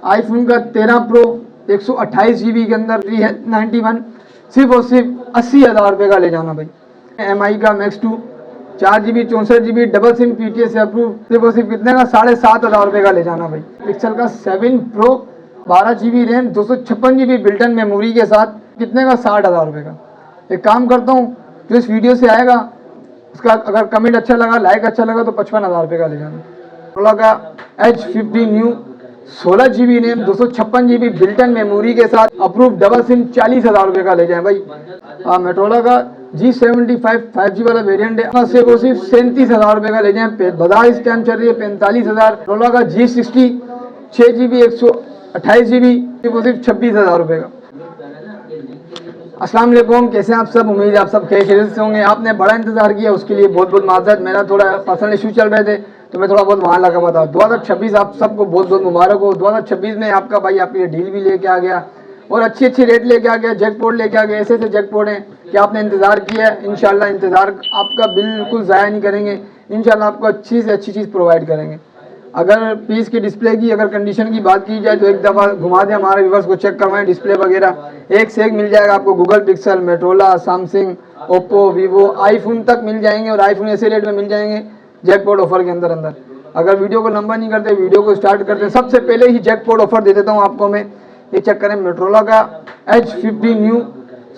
IPhone का 13 pro 128 GB के अंदर फ्री है 91, सिर्फ और सिर्फ 80,000 रुपये का ले जाना भाई। MI का max 2 4 GB 64 GB double SIM PTS से अप्रूव, सिर्फ और सिर्फ कितने का 7,500 रुपये का ले जाना भाई। पिक्सल का 7 pro 12 GB RAM 256 GB built-in memory के साथ, कितने का 60,000 रुपये का। एक काम करता हूँ, जो इस वीडियो से आएगा उसका अगर कमेंट अच्छा लगा, लाइक अच्छा लगा तो 55,000 रुपये का ले जाना। मोटोरोला का H50 new 16 GB RAM 256 GB built-in memory के साथ अप्रूव डबल सिम 40,000 रुपये का ले जाए भाई। मोटोरोला का G75 5G वाला वेरिएंट है, सिर्फ और सिर्फ 37,000 रुपये का ले जाए। बाजार इस टाइम चल रही है 45,000। मोटोरोला का G60 6 GB 128 GB सिर्फ और सिर्फ 26,000 रुपये का। अस्सलाम वालेकुम, कैसे हैं आप सब? उम्मीद है आप सब खैरियत से होंगे। आपने बड़ा इंतजार किया, उसके लिए बहुत बहुत माजरत। मेरा थोड़ा पर्सनल इशू चल रहे थे तो मैं थोड़ा बहुत वहाँ लगा हुआ था। 2026 आप सबको बहुत बहुत मुबारक हो। 2026 में आपका भाई आपके लिए डील भी लेके आ गया और अच्छी अच्छी रेट लेके आ गया, जैकपॉट लेके आ गया। ऐसे ऐसे जैकपॉट हैं कि आपने इंतज़ार किया है, इंशाल्लाह इंतज़ार आपका बिल्कुल ज़ाया नहीं करेंगे। इंशाल्लाह आपको अच्छी से अच्छी चीज़ प्रोवाइड करेंगे। अगर पीस की डिस्प्ले की अगर कंडीशन की बात की जाए तो एक दफ़ा घुमा दें, हमारे व्यूअर्स को चेक करवाएं। डिस्प्ले वगैरह एक से एक मिल जाएगा आपको। Google pixel, Motorola, Samsung, Oppo, Vivo, iPhone तक मिल जाएंगे और आईफोन ऐसे रेट में मिल जाएंगे जैकपॉट ऑफर के अंदर। अगर वीडियो को लंबा नहीं करते, वीडियो को स्टार्ट करते, सबसे पहले ही जैकपॉट ऑफर दे देता हूँ आपको मैं। ये चेक करें, मोटोरोला का H50 new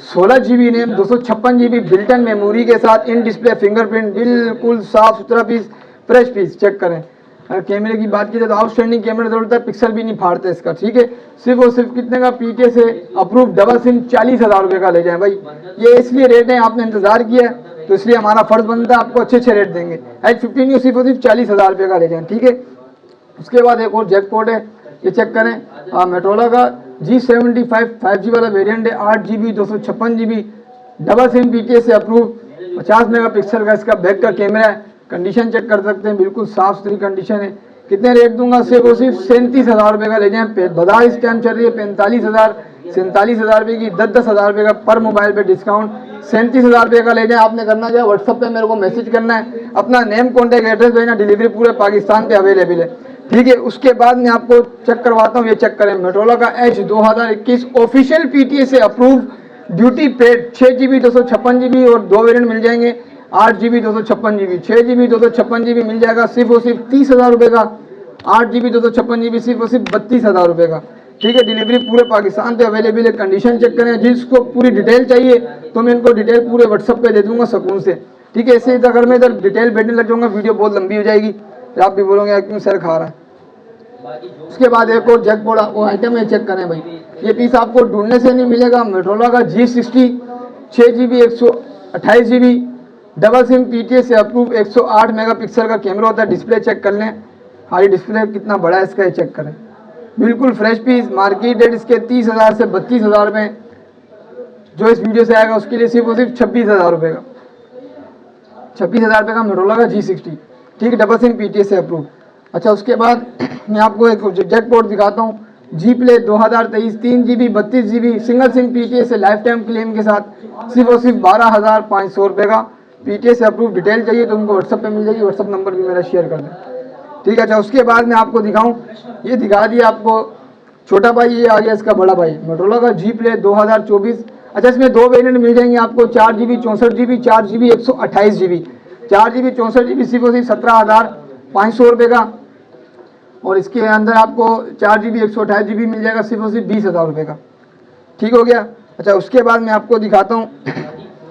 16 GB RAM 256 GB built-in memory के साथ, इन डिस्प्ले फिंगरप्रिंट, बिल्कुल साफ सुथरा पीस, फ्रेश पीस। चेक करें। अगर कैमरे की बात की जाए तो आउटस्टैंडिंग कैमरा जरूरत है, पिक्सल भी नहीं फाड़ते इसका, ठीक है। सिर्फ और सिर्फ कितने का PTS से अप्रूव डबल सिम 40,000 रुपये का ले जाए भाई। ये इसलिए रेट है, आपने इंतजार किया तो इसलिए हमारा फर्ज बनता है आपको अच्छे अच्छे रेट देंगे। H50 न्यू सिर्फ और सिर्फ 40,000 रुपये का ले जाए, ठीक है। उसके बाद एक और जैकपॉट है, ये चेक करें। मोटोरोला का G75 5G वाला वेरिएंट है, 8 GB 256 GB double SIM PTS से अप्रूव, 50 मेगापिक्सल का इसका बैक का कैमरा है। कंडीशन चेक कर सकते हैं, बिल्कुल साफ सुथरी कंडीशन है। कितने रेट दूंगा? सिर्फ और सिर्फ 37,000 रुपये का ले जाएं। बाजार इस टाइम चल रही है 45,000 47,000 रुपये की, 10,000 रुपये का पर मोबाइल पे डिस्काउंट। 37,000 रुपये का ले जाएं। आपने करना क्या, व्हाट्सअप पे मेरे को मैसेज करना है, अपना नेम कॉन्टैक्ट एड्रेस भेजना, डिलीवरी पूरे पाकिस्तान पे अवेलेबल है, ठीक है। उसके बाद मैं आपको चेक करवाता हूँ। ये चेक करें, मोटोरोला का H 2021 ऑफिशियल PTS से approve duty paid 6 GB 256 GB और 2 वेरिएंट मिल जाएंगे, 8 GB 256 GB, 6 GB 256 GB मिल जाएगा सिर्फ और सिर्फ 30,000 रुपये का। 8 GB 256 GB सिर्फ और सिर्फ 32,000 रुपये का, ठीक है। डिलीवरी पूरे पाकिस्तान पे अवेलेबल है। कंडीशन चेक करें। जिसको पूरी डिटेल चाहिए तो मैं इनको डिटेल पूरे व्हाट्सअप पे दे दूंगा सुकून से, ठीक है। ऐसे अगर मैं इधर डिटेल भेजने लग जाऊँगा वीडियो बहुत लंबी हो जाएगी, आप भी बोलोगे क्यों सर खा रहा है। उसके बाद एक और जैकपॉट वो आइटम है, चेक करें भाई। ये पीस आपको ढूंढने से नहीं मिलेगा। मोटोरोला का G60 6 GB 128 GB double SIM PTS से अप्रूव, 108 मेगापिक्सल का कैमरा होता है। डिस्प्ले चेक कर लें, हाई डिस्प्ले कितना बड़ा है इसका, ये चेक करें। बिल्कुल फ्रेश पीस। मार्केट रेट इसके 30,000 से 32,000 रुपये। जो इस वीडियो से आएगा उसके लिए सिर्फ और सिर्फ 26,000 रुपये का, 26,000 रुपये का मोटोरोला का G60, ठीक है, डबल सिम PTS से अप्रूव। अच्छा, उसके बाद मैं आपको एक जैकपॉट दिखाता हूँ। G Play 2023 3 GB 32 GB single SIM PTS से लाइफ टाइम क्लेम के साथ, सिर्फ और सिर्फ 12,500 रुपये का। PTS से अप्रूव। डिटेल चाहिए तो उनको व्हाट्सअप पे मिल जाएगी, व्हाट्सअप नंबर भी मेरा शेयर कर दें, ठीक है। अच्छा, उसके बाद मैं आपको दिखाऊं, ये दिखा दिया आपको छोटा भाई, ये आ गया इसका बड़ा भाई, मोटोरोला का G Play 2024। अच्छा, इसमें 2 वेरिएंट मिल जाएंगे आपको, 4 GB 64 GB, 4 GB 128 GB। 4 GB 64 GB सिर्फ और सिर्फ 17,500 रुपये का, और इसके अंदर आपको 4 GB 128 GB मिल जाएगा सिर्फ और सिर्फ 20,000 रुपये का, ठीक हो गया। अच्छा, उसके बाद मैं आपको दिखाता हूँ,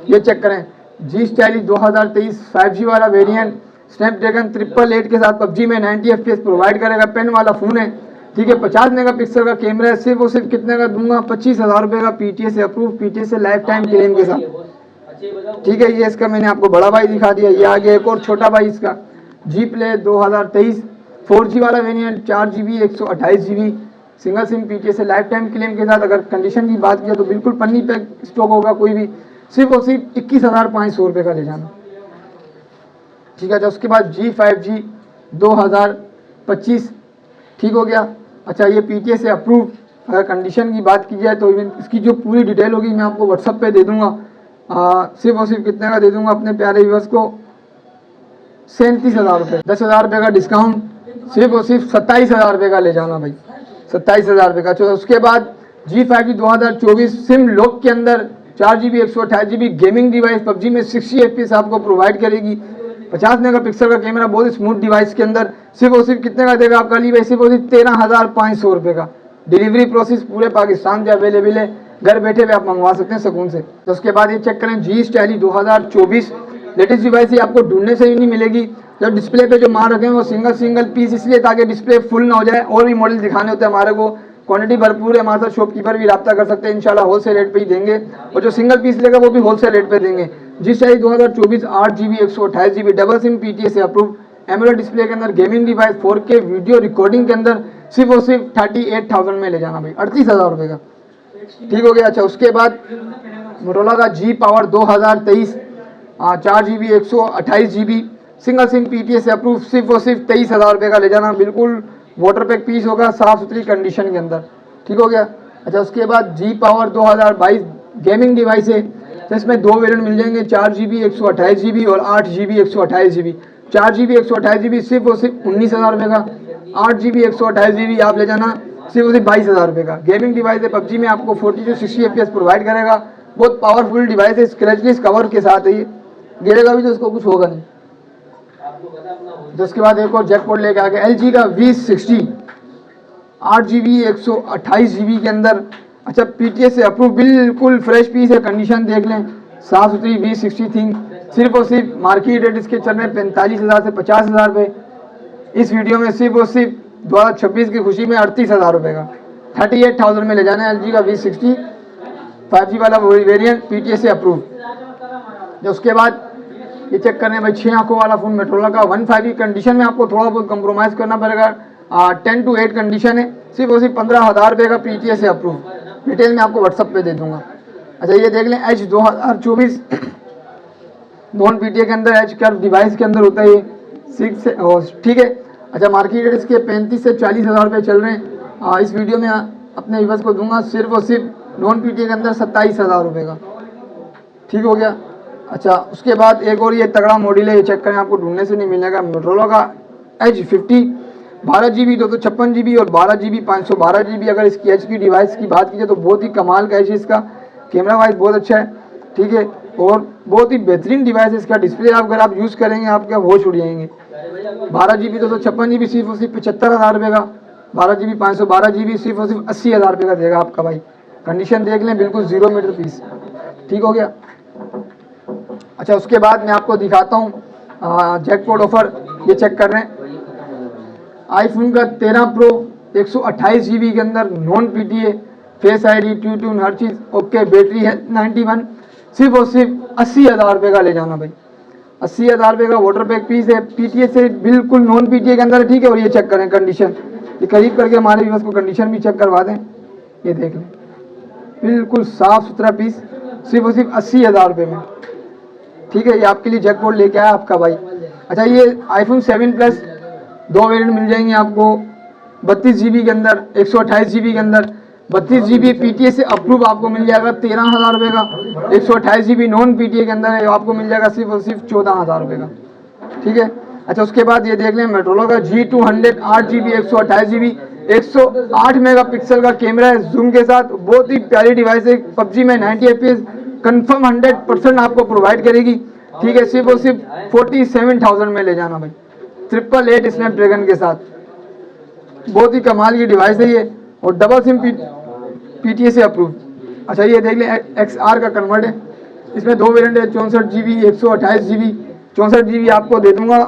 ये चेक करें। G Stylish 2023 5G वाला वेरिएंट, स्नैपड्रैगन 888 के साथ PUBG में 90 FPS प्रोवाइड करेगा। पेन वाला फ़ोन है, ठीक है। 50 मेगापिक्सल का कैमरा है। सिर्फ और सिर्फ कितने का दूंगा? 25,000 रुपये का। PTS से अप्रूव, PTS से लाइफ टाइम क्लेम के साथ, ठीक है। ये इसका मैंने आपको बड़ा भाई दिखा दिया। ये आगे एक और छोटा भाई इसका G Play 2023 4G वाला variant, 4 GB 128 GB single SIM PTS से लाइफ टाइम क्लेम के साथ। अगर कंडीशन की बात किया तो बिल्कुल पन्नी पैक स्टॉक होगा, कोई भी। सिर्फ और सिर्फ 21,500 रुपये का ले जाना, ठीक है। उसके बाद G5G 2025, ठीक हो गया। अच्छा, ये PTS से अप्रूव। अगर कंडीशन की बात की जाए तो इसकी जो पूरी डिटेल होगी मैं आपको व्हाट्सअप पे दे दूंगा। सिर्फ और सिर्फ कितने का दे दूंगा अपने प्यारे व्यूअर्स को? 37,000 रुपये, 10,000 रुपये का डिस्काउंट, सिर्फ और सिर्फ 27,000 रुपये का ले जाना भाई। 27,000 रुपये का। तो उसके बाद G5G 2024 सिम लॉक के अंदर 4GB 128GB gaming device PUBG में 60 FPS आपको प्रोवाइड करेगी। 50 मेगापिक्सल का कैमरा, बहुत स्मूथ डिवाइस के अंदर सिर्फ और सिर्फ कितने का देगा आपका अली भाई? सिर्फ और सिर्फ 13,500 रुपये का। डिलीवरी प्रोसेस पूरे पाकिस्तान से अवेलेबल है, घर बैठे हुए आप मंगवा सकते हैं सुकून से। तो उसके बाद ये चेक करें G Stylo 2024 लेटेस्ट डिवाइस, ये आपको ढूंढने से ही नहीं मिलेगी। जो डिस्प्ले पे जो मार रखे हैं वो सिंगल पीस इसलिए ताकि डिस्प्ले फुल ना हो जाए, और भी मॉडल दिखाने होते हैं हमारे को। क्वांटिटी भरपूर है, हमारे साथ शॉपकीपर भी रब्ता कर सकते हैं, इंशाल्लाह होलसेल रेट पे ही देंगे, और जो सिंगल पीस लेगा वो भी होलसेल रेट पे देंगे। G Stylo 2024 8GB 128GB double SIM PTA से अप्रूव एमोलेड डिस्प्ले के अंदर gaming device 4K video recording के अंदर सिर्फ और सिर्फ 38,000 में ले जाना भाई, 38,000 रुपये का। ठीक हो गया। अच्छा, उसके बाद मोटोरोला का G Power 2023 4GB 128GB single SIM PTA से अप्रूव सिर्फ और सिर्फ 23,000 रुपये का ले जाना। बिल्कुल वाटर पैक पीस होगा, साफ सुथरी कंडीशन के अंदर। ठीक हो गया। अच्छा, उसके बाद G Power 2022 गेमिंग डिवाइस है, तो इसमें दो वेरिएंट मिल जाएंगे, 4GB 128GB और 8GB 128GB। 4GB 128GB सिर्फ और सिर्फ 19,000 रुपये का, 8GB 128GB आप ले जाना सिर्फ और सिर्फ 22,000 रुपये का। गेमिंग डिवाइस है, पबजी में आपको 40 to 60 FPS प्रोवाइड करेगा। बहुत पावरफुल डिवाइस है, स्क्रैचलेस कवर के साथ है, ये गिरेगा भी तो उसको कुछ होगा नहीं। तो उसके बाद एक और जैकपॉट लेके आ गया LG का V60 8GB 128GB के अंदर। अच्छा, PTA से अप्रूव, बिल्कुल फ्रेश पीस है, कंडीशन देख लें, साफ सुथरी V60 थी। सिर्फ और सिर्फ मार्केट रेट इसके चल रहे 45,000 से 50,000 रुपये। इस वीडियो में सिर्फ और सिर्फ 2026 की खुशी में 38,000 रुपये का 38,000 में ले जाना है LG का V60 5G वाला वेरिएंट PTA से अप्रूव। उसके बाद ये चेक करने भाई 6 आंखों वाला फ़ोन मोटोरोला का 1.5 की कंडीशन में आपको थोड़ा बहुत कंप्रोमाइज़ करना पड़ेगा। 10 to 8 कंडीशन है, सिर्फ और सिर्फ 15,000 रुपये का PTA से अप्रूव। डिटेल में आपको व्हाट्सअप पे दे दूंगा। अच्छा, ये देख लें H 2024 नॉन PTA के अंदर H कर्व डिवाइस के अंदर होता है ये 6। ठीक है। अच्छा, मार्केट रेट इसके 35 से 40,000 रुपये चल रहे हैं। इस वीडियो में अपने व्यूअर्स को दूंगा सिर्फ और सिर्फ नॉन PTA के अंदर 27,000 रुपये का। ठीक हो गया। अच्छा, उसके बाद एक और ये तगड़ा मॉडल है, ये चेक करें, आपको ढूंढने से नहीं मिलेगा। मोटोरोला का H50 12GB 256GB और 12GB 512GB। अगर इसकी H की डिवाइस की बात कीजिए तो बहुत ही कमाल का H है इसका, कैमरा वाइज बहुत अच्छा है। ठीक है, और बहुत ही बेहतरीन डिवाइस है इसका। डिस्प्ले अगर आप यूज़ करेंगे आपका होश उड़ जाएंगे। 12GB 256GB सिर्फ और सिर्फ 75,000 रुपये का, 12GB 512GB सिर्फ और सिर्फ 80,000 रुपये का देगा आपका भाई। कंडीशन देख लें, बिल्कुल 0 मीटर पीस। ठीक हो गया। अच्छा, उसके बाद मैं आपको दिखाता हूँ जैकपॉट ऑफर, ये चेक कर रहे हैं आईफोन का 13 प्रो 128GB के अंदर non PTA face ID true tune हर चीज़ ओके, बैटरी है 91, सिर्फ और सिर्फ 80,000 रुपये का ले जाना भाई। 80,000 रुपये का वाटर पैक पीस है, PTA से बिल्कुल नॉन PTA के अंदर। ठीक है, और ये चेक करें कंडीशन, ये करीब करके हमारे व्यूअर्स को कंडीशन भी चेक करवा दें। ये देख लें, बिल्कुल साफ़ सुथरा पीस, सिर्फ और सिर्फ 80,000 रुपये में। ठीक है, ये आपके लिए जैकपॉट लेके आया आपका भाई। अच्छा, ये आईफोन 7 प्लस दो वेरिएंट मिल जाएंगे आपको 32GB के अंदर, 128GB के अंदर। 32GB PTA से अप्रूव आपको मिल जाएगा 13,000 रुपये का। 128GB नॉन PTA के अंदर है, आपको मिल जाएगा सिर्फ और सिर्फ 14,000 रुपये का। ठीक है। अच्छा, उसके बाद ये देख लें मोटोरोला का G200 8GB 128GB 108 मेगापिक्सल का कैमरा है जूम के साथ, बहुत ही प्यारी डिवाइस है। पबजी में 90 FPS कंफर्म 100% आपको प्रोवाइड करेगी। ठीक है, सिर्फ और सिर्फ 47,000 में ले जाना भाई, 888 स्नैपड्रैगन के साथ। बहुत ही कमाल की डिवाइस है ये, और डबल सिम PTA से अप्रूव। अच्छा, ये देख लें XR का कन्वर्ट है, इसमें दो वेरिएंट है 64GB 128GB। 64GB आपको दे दूंगा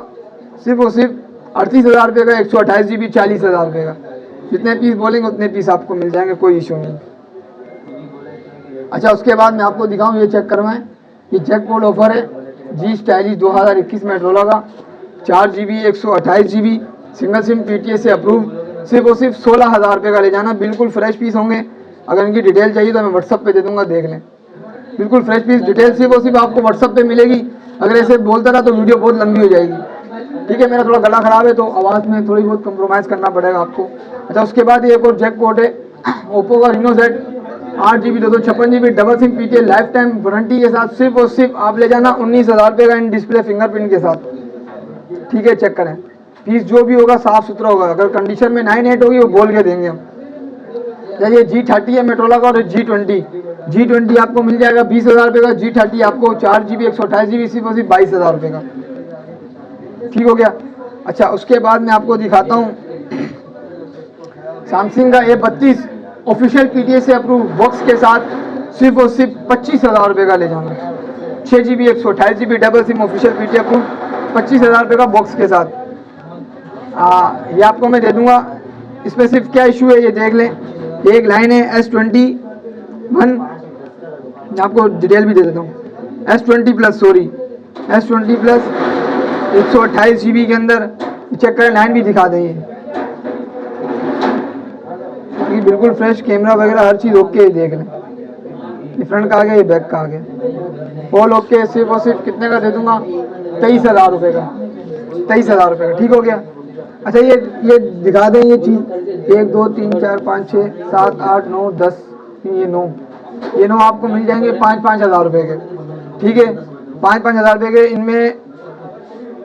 सिर्फ और सिर्फ 38,000 रुपये का। 128GB 40,000 रुपये का। जितने पीस बोलेंगे उतने पीस आपको मिल जाएंगे, कोई इशू नहीं। अच्छा, उसके बाद मैं आपको दिखाऊं, ये चेक करवाएं, ये जैकपॉट ऑफर है G Stylo 2021 मोटोरोला का 4GB 128GB single SIM PTA से अप्रूव, सिर्फ और सिर्फ 16,000 रुपये का ले जाना। बिल्कुल फ्रेश पीस होंगे, अगर इनकी डिटेल चाहिए तो मैं व्हाट्सअप पे दे दूंगा, देख लें। बिल्कुल फ्रेश पीस, डिटेल सिर्फ और सिर्फ आपको व्हाट्सअप पे मिलेगी। अगर ऐसे बोलता रहा तो वीडियो बहुत लंबी हो जाएगी। ठीक है, मेरा थोड़ा गला खराब है तो आवाज़ में थोड़ी बहुत कंप्रोमाइज़ करना पड़ेगा आपको। अच्छा, उसके बाद ये एक और जैकपॉट है ओप्पो का Reno Z 8GB 256GB double SIM PTA life time warranty के साथ, सिर्फ और सिर्फ आप ले जाना 19,000 रुपये का इन डिस्प्ले फिंगरप्रिंट के साथ। ठीक है, चेक करें, पीस जो भी होगा साफ़ सुथरा होगा। अगर कंडीशन में 9-8 होगी वो बोल के देंगे हम। ये G30 है मेट्रोला का और G20 आपको मिल जाएगा 20,000 रुपये का। G30 आपको 4GB 128GB सिर्फ 22,000 रुपये का। ठीक हो गया। अच्छा, उसके बाद मैं आपको दिखाता हूँ सैमसंग का A32 ऑफिशियल PTA से अप्रूव बॉक्स के साथ सिर्फ और सिर्फ 25,000 रुपये का ले जाऊँगा। 6GB 128GB double SIM official PTA approve 25,000 रुपये का बॉक्स के साथ। ये आपको मैं दे दूँगा। इसमें सिर्फ क्या इशू है ये देख लें। एक लाइन है S21, आपको डिटेल भी दे देता हूँ। S20 प्लस 128GB के अंदर चेक करें, लाइन भी दिखा दें। ये बिल्कुल फ्रेश कैमरा वगैरह हर चीज़ ओके है, देख लें। ये फ्रंट का आ गया, ये बैक का आ गया, ऑल ओके। सिर्फ और सिर्फ कितने का दे दूंगा? 23,000 रुपये का। 23,000 रुपये का। ठीक हो गया। अच्छा, ये दिखा दें ये चीज़। 1 2 3 4 5 6 7 8 9 10, ये 9 आपको मिल जाएंगे 5,000 रुपये के। ठीक है, 5,000 रुपये के। इनमें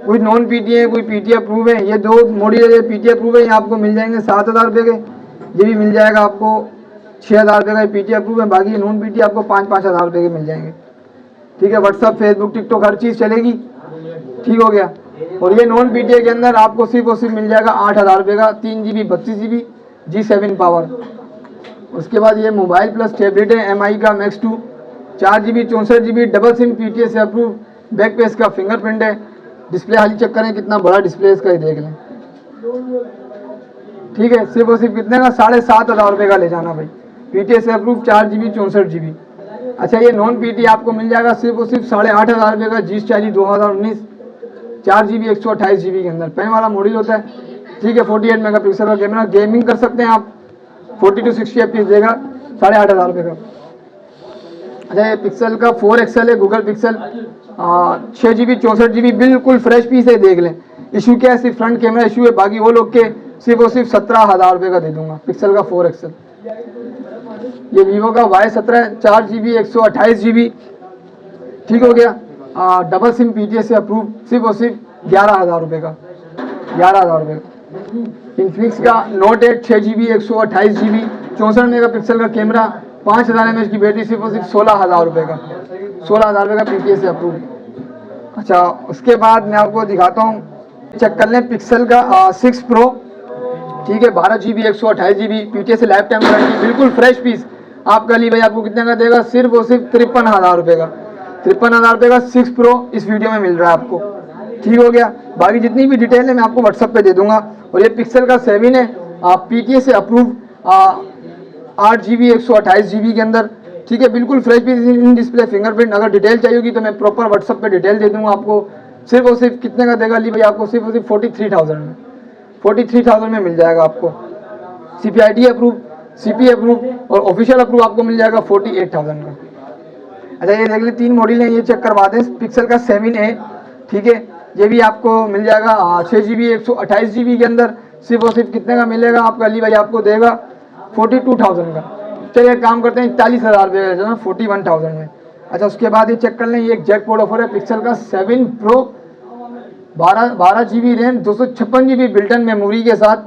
कोई नॉन PTA है, कोई PTA अप्रूव है। ये 2 मॉडल है PTA अप्रूव है, ये आपको मिल जाएंगे 7,000 रुपये के। ये भी मिल जाएगा आपको 6,000 रुपये का। PTA अप्रूव है। बाकी नॉन PTA आपको 5,000 रुपये के मिल जाएंगे। ठीक है, व्हाट्सअप, फेसबुक, टिकटॉक हर चीज़ चलेगी। ठीक हो गया। और ये नॉन PTA के अंदर आपको सिर्फ और सिर्फ मिल जाएगा 8,000 रुपये का। 3GB 32GB G7 power. उसके बाद ये मोबाइल प्लस टैबलेट है MI का Max 2, 4GB 64GB double SIM PTA से अप्रूव। बैक पे इसका फिंगरप्रिंट है। डिस्प्ले हाली चेक करें, कितना बड़ा डिस्प्ले इसका, ये देख लें। ठीक है, सिर्फ और सिर्फ कितने का? 7,500 रुपये का ले जाना भाई। PTA से अप्रूव 4GB 64GB। अच्छा, ये नॉन PTA आपको मिल जाएगा सिर्फ और सिर्फ 8,500 रुपये का। G40 2019 4GB 128GB के अंदर पेन वाला मॉडल होता है। ठीक है, 48 मेगापिक्सल का कैमरा, गेमिंग कर सकते हैं आप। 40 to 60 FPS देगा 8,500 रुपये का। अच्छा, ये पिक्सल का 4XL है, गूगल पिक्सल 6GB 64GB बिल्कुल फ्रेश पीस है, देख लें। इशू क्या है? सिर्फ फ्रंट कैमरा इशू है, बाकी वो लोग के सिर्फ और सिर्फ 17,000 रुपये का दे दूंगा। पिक्सल का 4XL। ये वीवो का Y17 4GB 128GB। ठीक हो गया। डबल सिम PTA से अप्रूव, सिर्फ और सिर्फ 11,000 रुपये का। 11,000 रुपये का। इन्फिनिक्स का Note 8 6GB 128GB 64 मेगापिक्सल का कैमरा, 5,000 mAh की बैटरी, सिर्फ और सिर्फ 16,000 रुपये का। 16,000 रुपये का PTA से अप्रूव। अच्छा, उसके बाद मैं आपको दिखाता हूँ, चेक कर लें पिक्सल का 6 Pro। ठीक है, 12GB 128GB PTA से लाइफ टाइम गारंटी, बिल्कुल फ्रेश पीस। आपका ली भाई आपको कितने का देगा? सिर्फ और सिर्फ 53,000 रुपये का। 53,000 रुपये का 6 Pro इस वीडियो में मिल रहा है आपको। ठीक हो गया। बाकी जितनी भी डिटेल है मैं आपको व्हाट्सअप पे दे दूंगा। और ये पिक्सल का 7 है, PTA से अप्रूव 8GB 128GB के अंदर। ठीक है, बिल्कुल fresh piece, in display fingerprint. अगर डिटेल चाहिए होगी तो मैं प्रॉपर व्हाट्सअप पे डिटेल दे दूंगा आपको। सिर्फ और सिर्फ कितने का देगा ली भाई आपको? सिर्फ और सिर्फ 43,000 में। 43,000 में मिल जाएगा आपको। CPID अप्रूव, CP अप्रूव और ऑफिशियल अप्रूव आपको मिल जाएगा 48,000 का। अच्छा, ये देख लें, 3 मॉडल हैं, ये चेक करवा दें। पिक्सल का 7A। ठीक है, ये भी आपको मिल जाएगा 6GB 128GB के अंदर। सिर्फ और सिर्फ कितने का मिलेगा आपका? अली भाई आपको देगा 42,000 का। चलिए काम करते हैं 40,000 रुपये का, 41,000 में। अच्छा, उसके बाद ये चेक कर लें, ये एक जैकपॉट ऑफर है पिक्सल का 7 Pro 12GB RAM 256GB built-in memory के साथ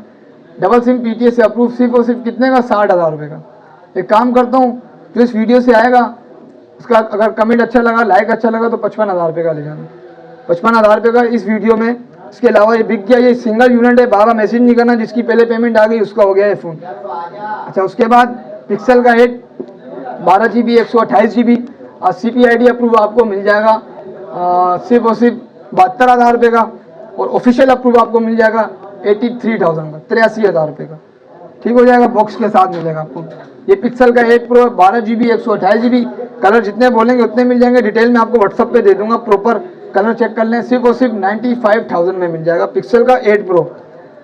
डबल सिम PTA से अप्रूव। सिर्फ और सिर्फ कितने का? 60,000 रुपये का। एक काम करता हूँ, जो इस वीडियो से आएगा उसका अगर कमेंट अच्छा लगा, लाइक अच्छा लगा तो 55,000 रुपये का ले जाना। 55,000 रुपये का इस वीडियो में। इसके अलावा ये बिक गया, ये सिंगल यूनिट है, बाबा मैसेज नहीं करना। जिसकी पहले पेमेंट आ गई उसका हो गया है फ़ोन। अच्छा, उसके बाद पिक्सल का 8 12GB 128GB CPID अप्रूव आपको मिल जाएगा सिर्फ और सिर्फ 72,000 रुपये का। और ऑफिशियल अप्रूव आपको मिल जाएगा 83,000 का, 83,000 रुपये का। ठीक हो जाएगा, बॉक्स के साथ मिलेगा आपको। ये पिक्सल का 8 Pro 12GB 128GB। कलर जितने बोलेंगे उतने मिल जाएंगे। डिटेल में आपको व्हाट्सअप पे दे दूंगा, प्रॉपर कलर चेक कर लें। सिर्फ और सिर्फ 95,000 में मिल जाएगा पिक्सल का 8 Pro।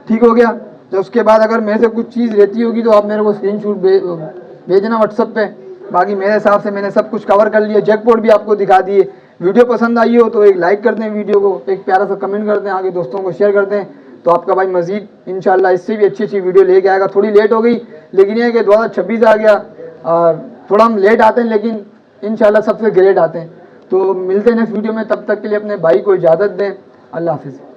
ठीक हो गया। तो उसके बाद अगर मेरे से कुछ चीज़ रहती होगी तो आप मेरे को स्क्रीनशॉट भेजना व्हाट्सअप पे। बाकी मेरे हिसाब से मैंने सब कुछ कवर कर लिया। जैकपॉट भी आपको दिखा दिए। वीडियो पसंद आई हो तो एक लाइक कर दें, वीडियो को एक प्यारा सा कमेंट कर दें, आगे दोस्तों को शेयर कर दें। तो आपका भाई मजीद इंशाल्लाह इससे भी अच्छी अच्छी वीडियो लेके आएगा। थोड़ी लेट हो गई, लेकिन ये है कि 2026 आ गया और थोड़ा हम लेट आते हैं, लेकिन इंशाल्लाह सबसे ग्रेट आते हैं। तो मिलते हैं नेक्स्ट वीडियो में, तब तक के लिए अपने भाई को इजाज़त दें। अल्लाह हाफिज़।